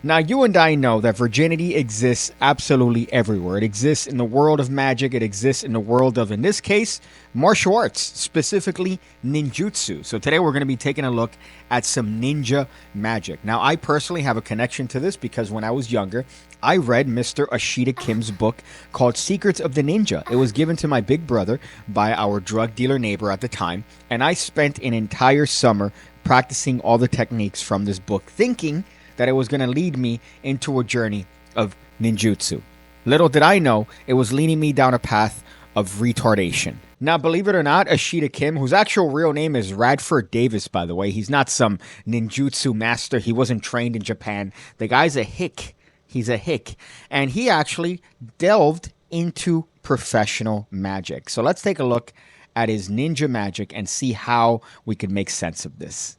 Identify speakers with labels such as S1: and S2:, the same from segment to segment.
S1: Now, you and I know that virginity exists absolutely everywhere. It exists in the world of magic. It exists in the world of, in this case, martial arts, specifically ninjutsu. So today we're going to be taking a look at some ninja magic. Now, I personally have a connection to this because when I was younger, I read Mr. Ashida Kim's book called Secrets of the Ninja. It was given to my big brother by our drug dealer neighbor at the time, and I spent an entire summer practicing all the techniques from this book, thinking that it was going to lead me into a journey of ninjutsu. Little did I know, it was leading me down a path of retardation. Now, believe it or not, Ashida Kim, whose actual real name is Radford Davis, by the way, he's not some ninjutsu master. He wasn't trained in Japan. The guy's a hick. He's a hick. And he actually delved into professional magic. So let's take a look at his ninja magic and see how we can make sense of this.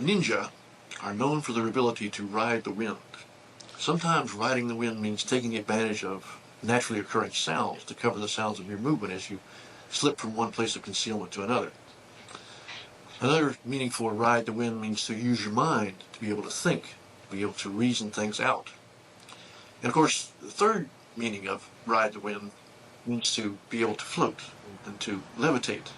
S2: Ninja are known for their ability to ride the wind. Sometimes riding the wind means taking advantage of naturally occurring sounds to cover the sounds of your movement as you slip from one place of concealment to another. Another meaning for ride the wind means to use your mind to be able to think, to be able to reason things out. And of course, the third meaning of ride the wind means to be able to float and to levitate.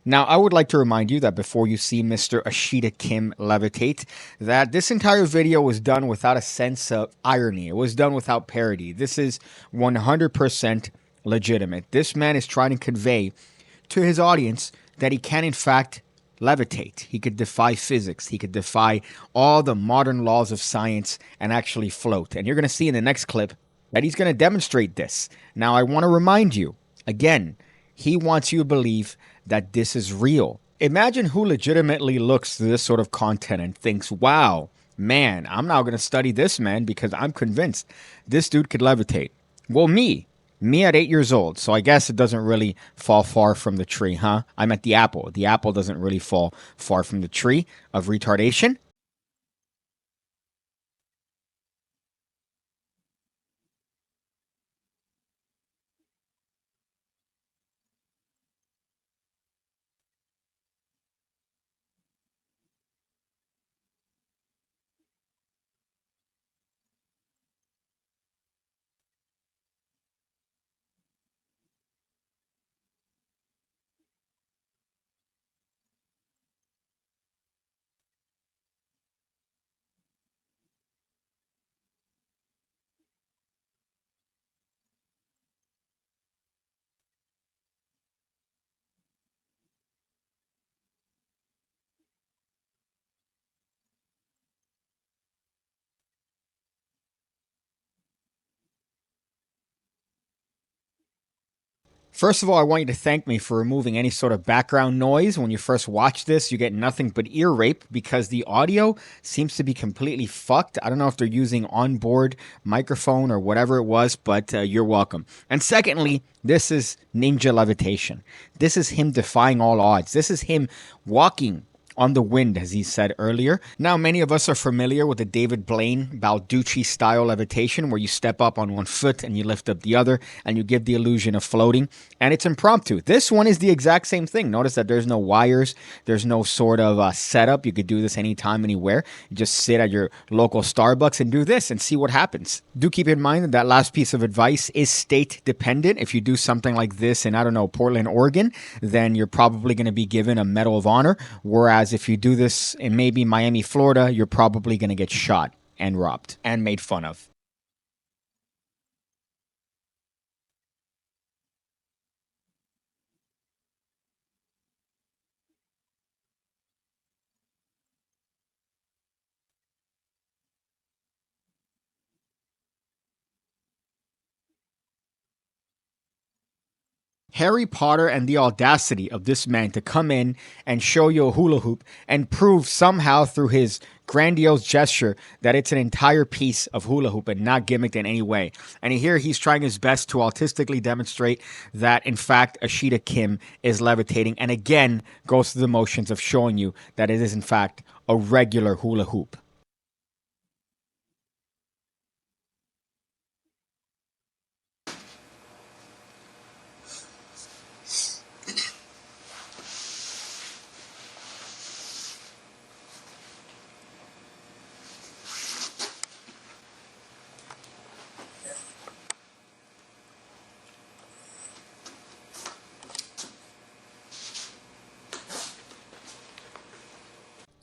S1: Now, I would like to remind you that before you see Mr. Ashida Kim levitate, that this entire video was done without a sense of irony. It was done without parody. This is 100% legitimate. This man is trying to convey to his audience that he can, in fact, levitate. He could defy physics. He could defy all the modern laws of science and actually float. And you're going to see in the next clip that he's going to demonstrate this. Now, I want to remind you, again, he wants you to believe that this is real. Imagine who legitimately looks to this sort of content and thinks, wow, man, I'm now going to study this man because I'm convinced this dude could levitate. Well, me at 8 years old. So I guess it doesn't really fall far from the tree, huh? I'm at the apple. The apple doesn't really fall far from the tree of retardation. First of all, I want you to thank me for removing any sort of background noise. When you first watch this, you get nothing but ear rape because the audio seems to be completely fucked. I don't know if they're using onboard microphone or whatever it was, but you're welcome. And secondly, this is ninja levitation. This is him defying all odds. This is him walking on the wind, as he said earlier. Now, many of us are familiar with the David Blaine Balducci style levitation, where you step up on one foot and you lift up the other and you give the illusion of floating, and it's impromptu. This one is the exact same thing. Notice that there's no wires, there's no sort of setup. You could do this anytime, anywhere. You just sit at your local Starbucks and do this and see what happens. Do keep in mind that that last piece of advice is state dependent. If you do something like this in, I don't know, Portland, Oregon, then you're probably going to be given a Medal of Honor, whereas if you do this in maybe Miami, Florida, you're probably going to get shot and robbed and made fun of. Harry Potter and the audacity of this man to come in and show you a hula hoop and prove somehow through his grandiose gesture that it's an entire piece of hula hoop and not gimmicked in any way. And here he's trying his best to autistically demonstrate that, in fact, Ashida Kim is levitating, and again goes through the motions of showing you that it is, in fact, a regular hula hoop.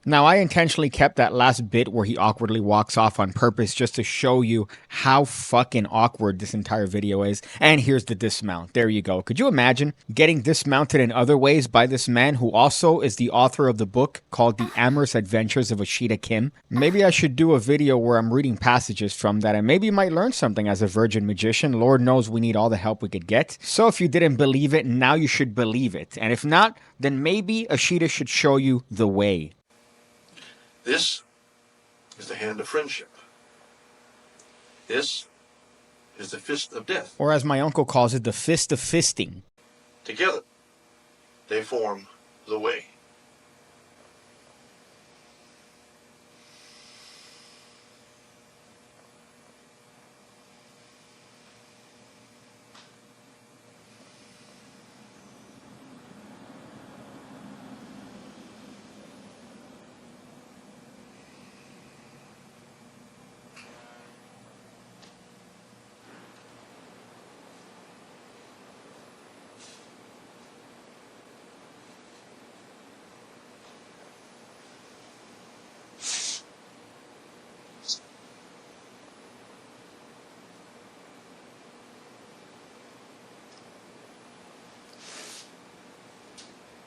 S1: Now, I intentionally kept that last bit where he awkwardly walks off on purpose just to show you how fucking awkward this entire video is. And here's the dismount. There you go. Could you imagine getting dismounted in other ways by this man who also is the author of the book called The Amorous Adventures of Ashida Kim? Maybe I should do a video where I'm reading passages from that, and maybe you might learn something as a virgin magician. Lord knows we need all the help we could get. So if you didn't believe it, now you should believe it. And if not, then maybe Ashida should show you the way.
S2: This is the hand of friendship. This is the fist of death.
S1: Or as my uncle calls it, the fist of fisting.
S2: Together, they form the way.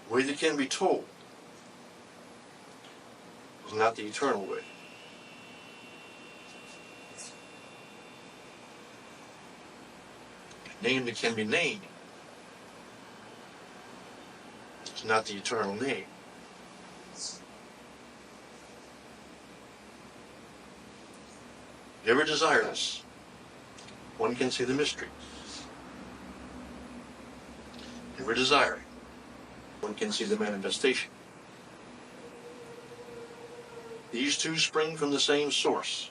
S2: The way that can be told is not the eternal way. The name that can be named is not the eternal name. Ever desirous, one can see the mystery. Ever desiring, one can see the manifestation. These two spring from the same source,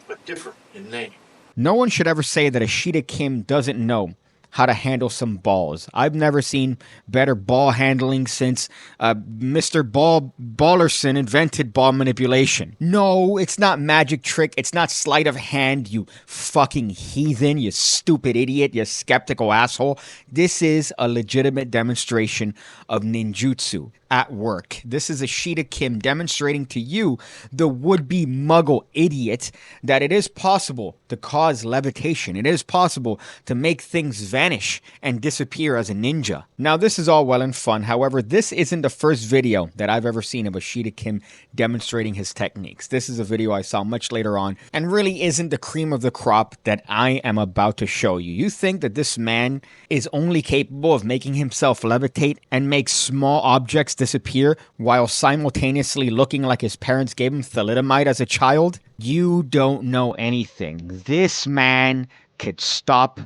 S2: but different in name.
S1: No one should ever say that Ashida Kim doesn't know how to handle some balls. I've never seen better ball handling since Mr. Ballerson invented ball manipulation. No, it's not magic trick. It's not sleight of hand, you fucking heathen, you stupid idiot, you skeptical asshole. This is a legitimate demonstration of ninjutsu at work. This is Ashida Kim demonstrating to you, the would-be muggle idiot, that it is possible to cause levitation. It is possible to make things vanish and disappear as a ninja. Now, this is all well and fun. However, this isn't the first video that I've ever seen of Ashida Kim demonstrating his techniques. This is a video I saw much later on and really isn't the cream of the crop that I am about to show you. You think that this man is only capable of making himself levitate and make small objects disappear while simultaneously looking like his parents gave him thalidomide as a child? You don't know anything. This man could stop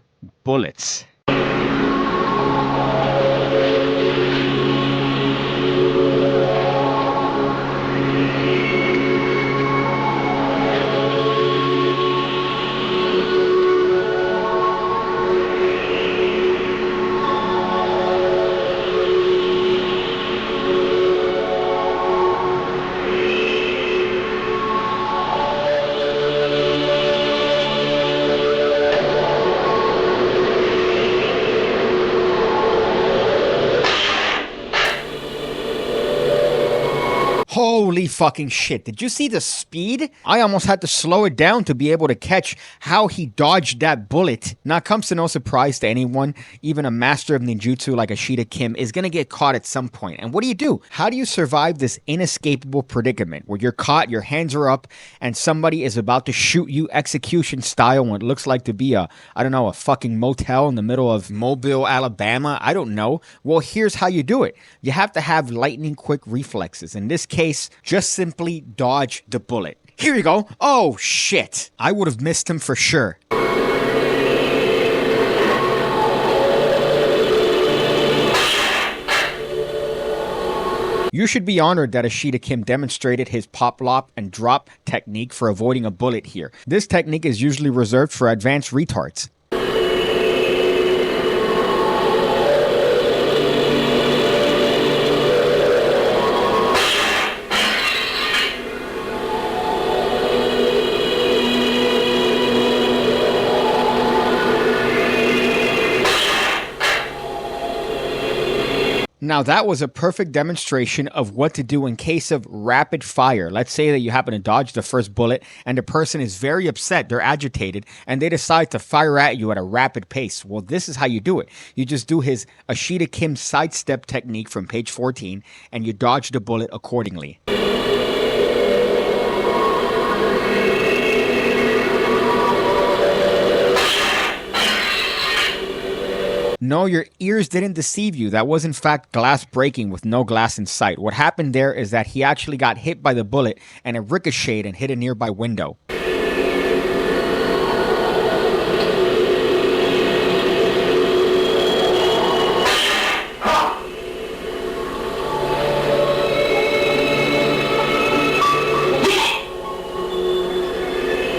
S1: bullets. Holy fucking shit. Did you see the speed? I almost had to slow it down to be able to catch how he dodged that bullet. Now, it comes to no surprise to anyone, even a master of ninjutsu like Ashida Kim is going to get caught at some point. And what do? How do you survive this inescapable predicament where you're caught, your hands are up, and somebody is about to shoot you execution style when it looks like to be a fucking motel in the middle of Mobile, Alabama? I don't know. Well, here's how you do it. You have to have lightning quick reflexes. In this case, just simply dodge the bullet. Here you go. Oh, shit. I would have missed him for sure. You should be honored that Ashida Kim demonstrated his pop, lop, and drop technique for avoiding a bullet here. This technique is usually reserved for advanced retards. Now, that was a perfect demonstration of what to do in case of rapid fire. Let's say that you happen to dodge the first bullet and the person is very upset, they're agitated, and they decide to fire at you at a rapid pace. Well, this is how you do it. You just do his Ashida Kim sidestep technique from page 14, and you dodge the bullet accordingly. No, your ears didn't deceive you. That was in fact glass breaking with no glass in sight. What happened there is that he actually got hit by the bullet and it ricocheted and hit a nearby window.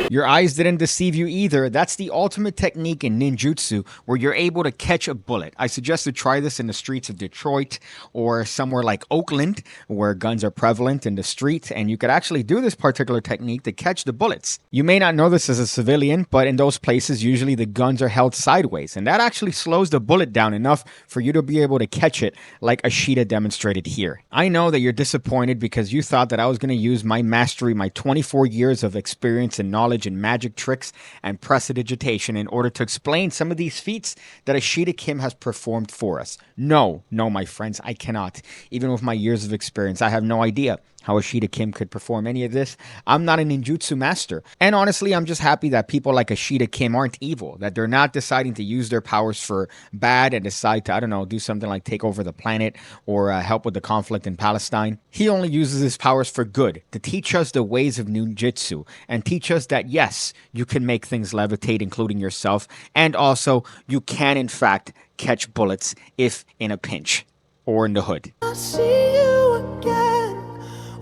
S1: Your eyes didn't deceive you either. That's the ultimate technique in ninjutsu where you're able to catch a bullet. I suggest to try this in the streets of Detroit or somewhere like Oakland where guns are prevalent in the street, and you could actually do this particular technique to catch the bullets. You may not know this as a civilian, but in those places usually the guns are held sideways, and that actually slows the bullet down enough for you to be able to catch it like Ashida demonstrated here. I know that you're disappointed because you thought that I was going to use my mastery, my 24 years of experience and knowledge in magic tricks and prestidigitation in order to explain some of these feats that Ashida Kim has performed for us. No, my friends, I cannot. Even with my years of experience, I have no idea how Ashida Kim could perform any of this. I'm not a ninjutsu master. And honestly, I'm just happy that people like Ashida Kim aren't evil, that they're not deciding to use their powers for bad and decide to, I don't know, do something like take over the planet or help with the conflict in Palestine. He only uses his powers for good, to teach us the ways of ninjutsu and teach us that yes, you can make things levitate, including yourself, and also you can in fact catch bullets if in a pinch or in the hood.
S3: I see you again.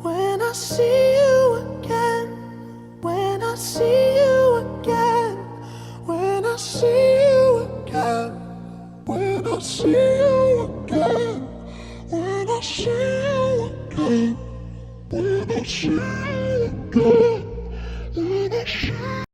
S3: When I see you again, when I see you again, when I see you again, when I see you again, when I see you again, when I see you again, when I see